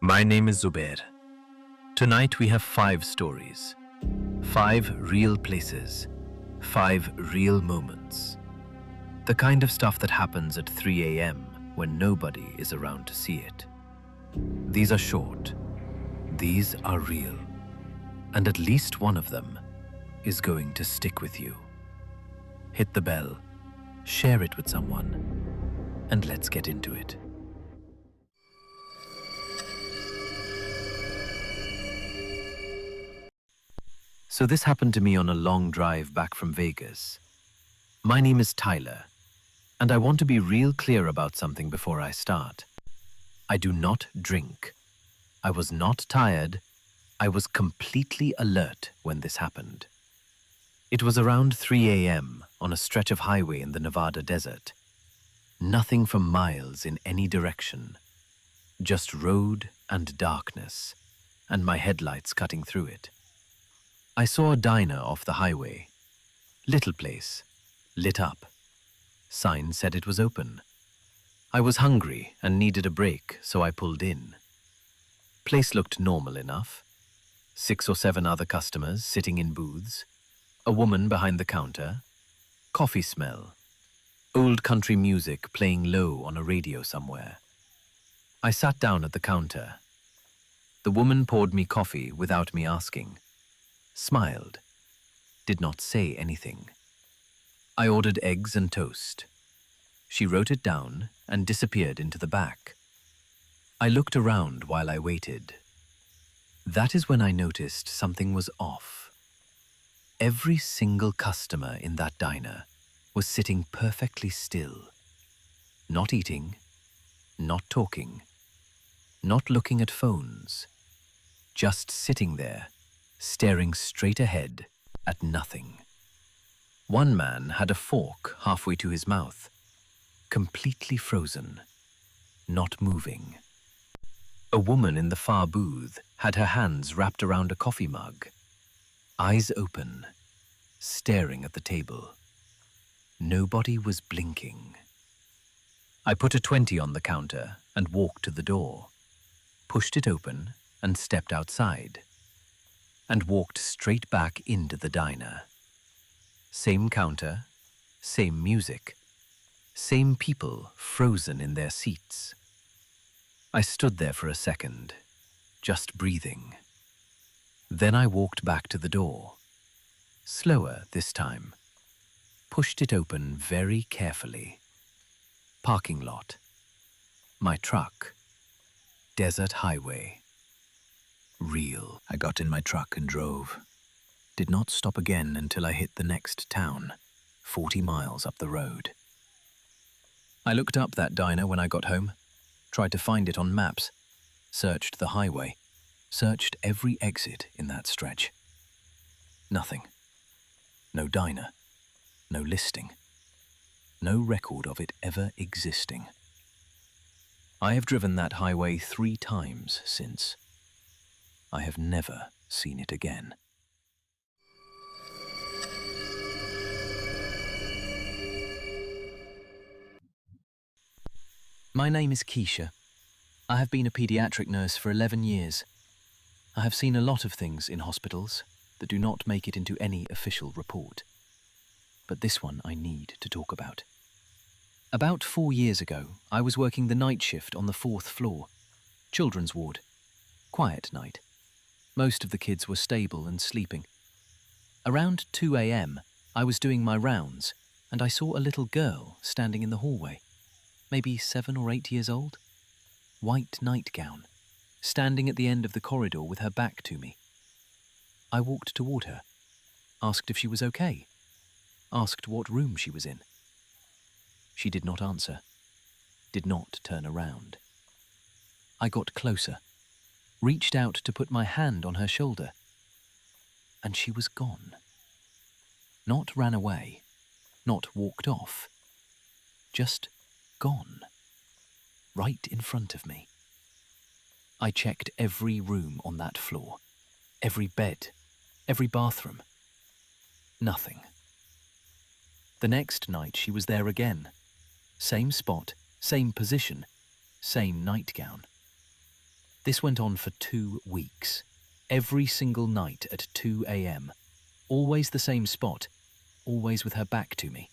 My name is Zubair. Tonight we have 5 stories, 5 real places, 5 real moments. The kind of stuff that happens at 3 a.m. when nobody is around to see it. These are short, these are real, and at least one of them is going to stick with you. Hit the bell, share it with someone, and let's get into it. So this happened to me on a long drive back from Vegas. My name is Tyler, and I want to be real clear about something before I start. I do not drink. I was not tired. I was completely alert when this happened. It was around 3 a.m. on a stretch of highway in the Nevada desert. Nothing for miles in any direction. Just road and darkness, and my headlights cutting through it. I saw a diner off the highway. Little place, lit up. Sign said it was open. I was hungry and needed a break, so I pulled in. Place looked normal enough. 6 or 7 other customers sitting in booths. A woman behind the counter. Coffee smell. Old country music playing low on a radio somewhere. I sat down at the counter. The woman poured me coffee without me asking. Smiled. Did not say anything. I ordered eggs and toast. She wrote it down and disappeared into the back. I looked around while I waited. That is when I noticed something was off. Every single customer in that diner was sitting perfectly still. Not eating, not talking, not looking at phones. Just sitting there, staring straight ahead at nothing. One man had a fork halfway to his mouth, completely frozen, not moving. A woman in the far booth had her hands wrapped around a coffee mug, eyes open, staring at the table. Nobody was blinking. I put a 20 on the counter and walked to the door, pushed it open and stepped outside, and walked straight back into the diner. Same counter, same music, same people frozen in their seats. I stood there for a second, just breathing. Then I walked back to the door, slower this time, pushed it open very carefully. Parking lot, my truck, desert highway. Real. I got in my truck and drove. Did not stop again until I hit the next town, 40 miles up the road. I looked up that diner when I got home, tried to find it on maps, searched the highway, searched every exit in that stretch. Nothing. No diner, no listing, no record of it ever existing. I have driven that highway 3 times since. I have never seen it again. My name is Keisha. I have been a pediatric nurse for 11 years. I have seen a lot of things in hospitals that do not make it into any official report. But this one I need to talk about. About 4 years ago, I was working the night shift on the 4th floor, children's ward. Quiet night. Most of the kids were stable and sleeping. Around 2 a.m., I was doing my rounds, and I saw a little girl standing in the hallway, maybe 7 or 8 years old. White nightgown, standing at the end of the corridor with her back to me. I walked toward her, asked if she was okay, asked what room she was in. She did not answer, did not turn around. I got closer, reached out to put my hand on her shoulder, and she was gone. Not ran away, not walked off, just gone, right in front of me. I checked every room on that floor, every bed, every bathroom. Nothing. The next night she was there again. Same spot, same position, same nightgown. This went on for 2 weeks, every single night at 2 a.m., always the same spot, always with her back to me.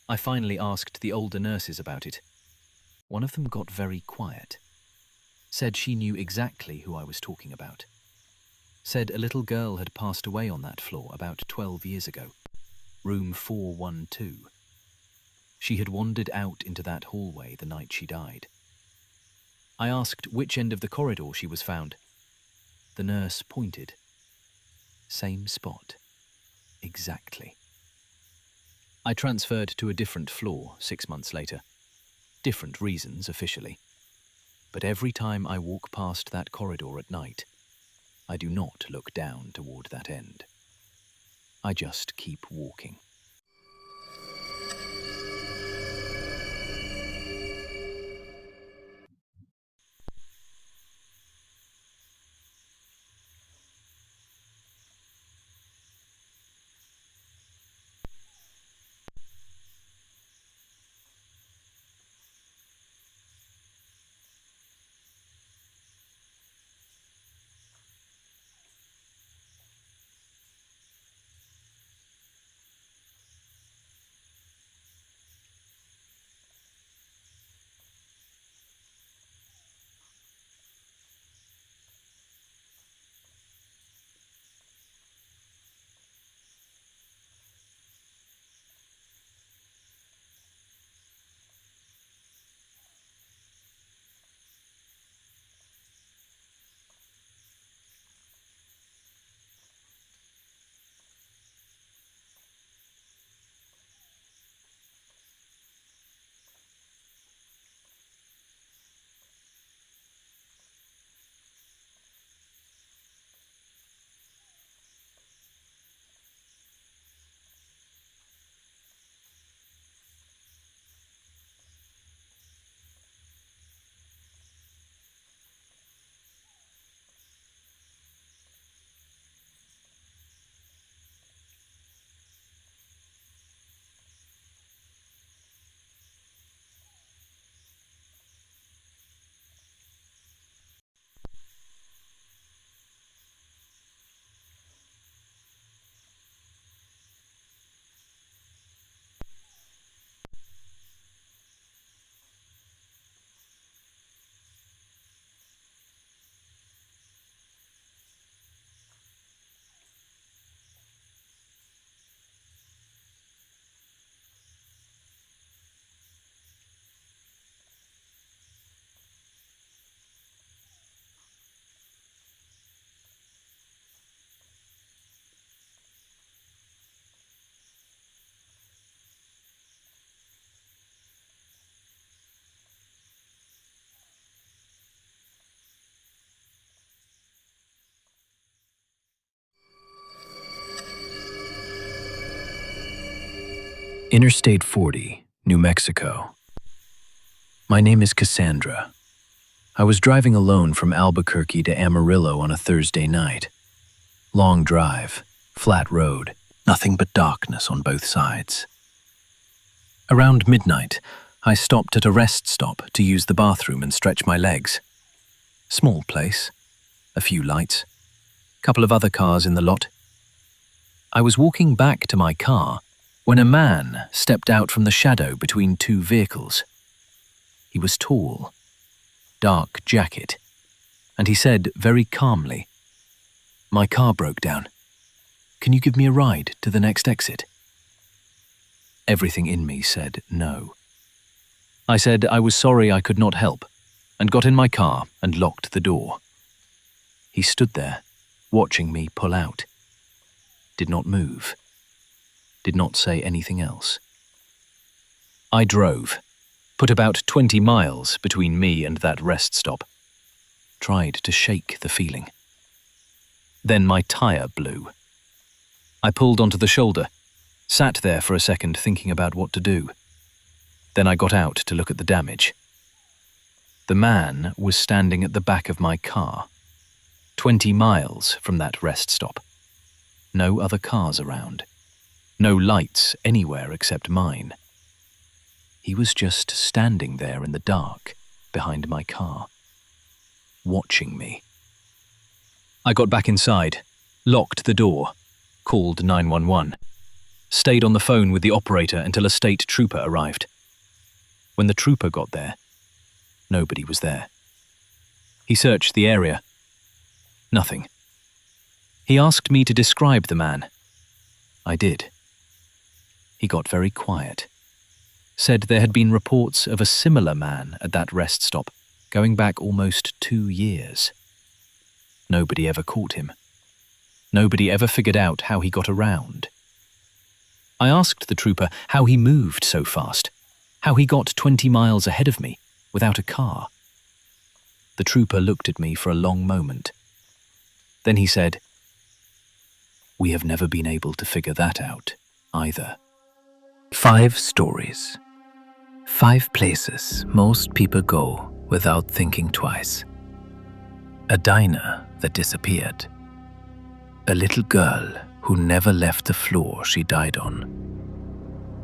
I finally asked the older nurses about it. One of them got very quiet, said she knew exactly who I was talking about, said a little girl had passed away on that floor about 12 years ago, room 412. She had wandered out into that hallway the night she died. I asked which end of the corridor she was found. The nurse pointed. Same spot. Exactly. I transferred to a different floor 6 months later. Different reasons officially. But every time I walk past that corridor at night, I do not look down toward that end. I just keep walking. Interstate 40, New Mexico. My name is Cassandra. I was driving alone from Albuquerque to Amarillo on a Thursday night. Long drive, flat road, nothing but darkness on both sides. Around midnight, I stopped at a rest stop to use the bathroom and stretch my legs. Small place, a few lights, couple of other cars in the lot. I was walking back to my car when a man stepped out from the shadow between 2 vehicles. He was tall, dark jacket, and he said very calmly, "My car broke down. Can you give me a ride to the next exit?" Everything in me said no. I said I was sorry I could not help, and got in my car and locked the door. He stood there, watching me pull out. Did not move. Did not say anything else. I drove, put about 20 miles between me and that rest stop. Tried to shake the feeling. Then my tire blew. I pulled onto the shoulder, sat there for a second thinking about what to do. Then I got out to look at the damage. The man was standing at the back of my car, 20 miles from that rest stop. No other cars around. No lights anywhere except mine. He was just standing there in the dark behind my car. watching me. I got back inside, locked the door, called 911, stayed on the phone with the operator until a state trooper arrived. When the trooper got there, nobody was there. He searched the area. Nothing. He asked me to describe the man. I did. He got very quiet. Said there had been reports of a similar man at that rest stop, going back almost 2 years. Nobody ever caught him. Nobody ever figured out how he got around. I asked the trooper how he moved so fast, how he got 20 miles ahead of me without a car. The trooper looked at me for a long moment. Then he said, "We have never been able to figure that out either." 5 stories. 5 places most people go without thinking twice. A diner that disappeared. A little girl who never left the floor she died on.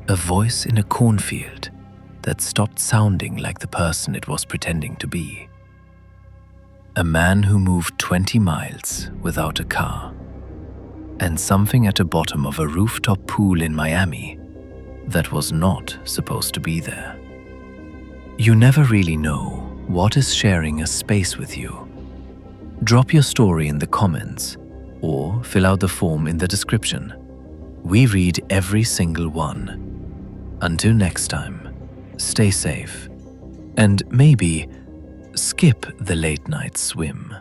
A voice in a cornfield that stopped sounding like the person it was pretending to be. A man who moved 20 miles without a car. And something at the bottom of a rooftop pool in Miami that was not supposed to be there. You never really know what is sharing a space with you. Drop your story in the comments or fill out the form in the description. We read every single one. Until next time, stay safe and maybe skip the late night swim.